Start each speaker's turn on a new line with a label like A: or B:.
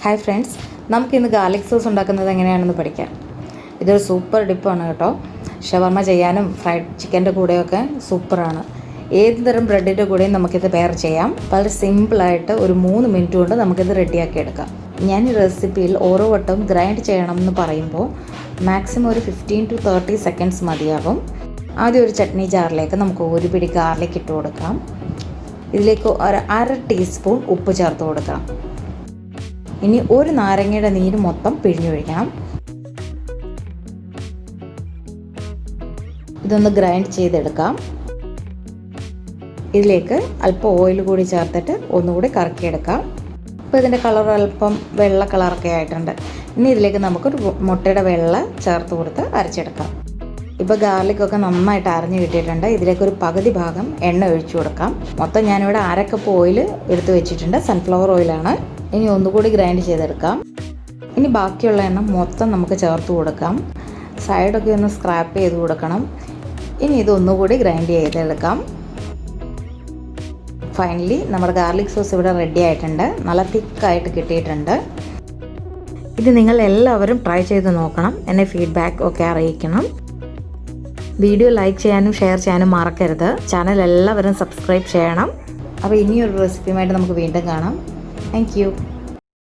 A: Hi friends, നമുക്കിന്ന് garlic sauce ഉണ്ടാക്കുന്നത് എങ്ങനെയാണെന്ന് പഠിക്കാം. ഇതൊരു സൂപ്പർ ഡിപ്പാണ് കേട്ടോ. ഷവർമ ചെയ്യാനും ഫ്രൈഡ് ചിക്കൻ്റെ കൂടെയൊക്കെ സൂപ്പറാണ്. ഏത് തരം ബ്രെഡിൻ്റെ കൂടെയും നമുക്കിത് പെയർ ചെയ്യാം. വളരെ സിമ്പിളായിട്ട് ഒരു 3 മിനിറ്റ് കൊണ്ട് നമുക്കിത് റെഡിയാക്കി എടുക്കാം. ഞാൻ ഈ റെസിപ്പിയിൽ ഓരോ വട്ടവും ഗ്രൈൻഡ് ചെയ്യണം എന്ന് പറയുമ്പോൾ മാക്സിമം ഒരു 15 to 30 സെക്കൻഡ്സ് മതിയാകും. ആദ്യം ഒരു ചട്നി ജാറിലേക്ക് നമുക്ക് ഒരു പിടി ഗാർലിക് ഇട്ട് കൊടുക്കാം. ഇതിലേക്ക് ഒരു 1/2 ടീസ്പൂൺ ഉപ്പ് ചേർത്ത് കൊടുക്കാം. ഇനി ഒരു നാരങ്ങയുടെ നീര് മൊത്തം പിഴിഞ്ഞൊഴിക്കണം. ഇതൊന്ന് ഗ്രൈൻഡ് ചെയ്തെടുക്കാം. ഇതിലേക്ക് അല്പം ഓയിൽ കൂടി ചേർത്തിട്ട് ഒന്നുകൂടി കറക്കിയെടുക്കാം. ഇപ്പോൾ ഇതിൻ്റെ കളർ അല്പം വെള്ള കളറൊക്കെ ആയിട്ടുണ്ട്. ഇനി ഇതിലേക്ക് നമുക്കൊരു മുട്ടയുടെ വെള്ള ചേർത്ത് കൊടുത്ത് അരച്ചെടുക്കാം. ഇപ്പോൾ ഗാർലിക്കൊക്കെ നന്നായിട്ട് അരഞ്ഞു കിട്ടിയിട്ടുണ്ട്. ഇതിലേക്ക് ഒരു പകുതി ഭാഗം എണ്ണ ഒഴിച്ചു കൊടുക്കാം. മൊത്തം ഞാനിവിടെ 1/2 കപ്പ് ഓയിൽ എടുത്ത് വെച്ചിട്ടുണ്ട്. സൺഫ്ലവർ ഓയിലാണ്. ഇനി ഒന്നുകൂടി ഗ്രൈൻഡ് ചെയ്തെടുക്കാം. ഇനി ബാക്കിയുള്ള എണ്ണ മൊത്തം നമുക്ക് ചേർത്ത് കൊടുക്കാം. സൈഡൊക്കെ ഒന്ന് സ്ക്രാപ്പ് ചെയ്ത് കൊടുക്കണം. ഇനി ഇതൊന്നുകൂടി ഗ്രൈൻഡ് ചെയ്തെടുക്കാം. ഫൈനലി നമ്മുടെ ഗാർലിക് സോസ് ഇവിടെ റെഡി ആയിട്ടുണ്ട്. നല്ല തിക്കായിട്ട് കിട്ടിയിട്ടുണ്ട്. ഇത് നിങ്ങൾ എല്ലാവരും ട്രൈ ചെയ്ത് നോക്കണം. എന്നെ ഫീഡ്ബാക്ക് ഒക്കെ അറിയിക്കണം. വീഡിയോ ലൈക്ക് ചെയ്യാനും ഷെയർ ചെയ്യാനും മറക്കരുത്. ചാനൽ എല്ലാവരും സബ്സ്ക്രൈബ് ചെയ്യണം. അപ്പോൾ ഇനിയൊരു റെസിപ്പിയുമായിട്ട് നമുക്ക് വീണ്ടും കാണാം. Thank you.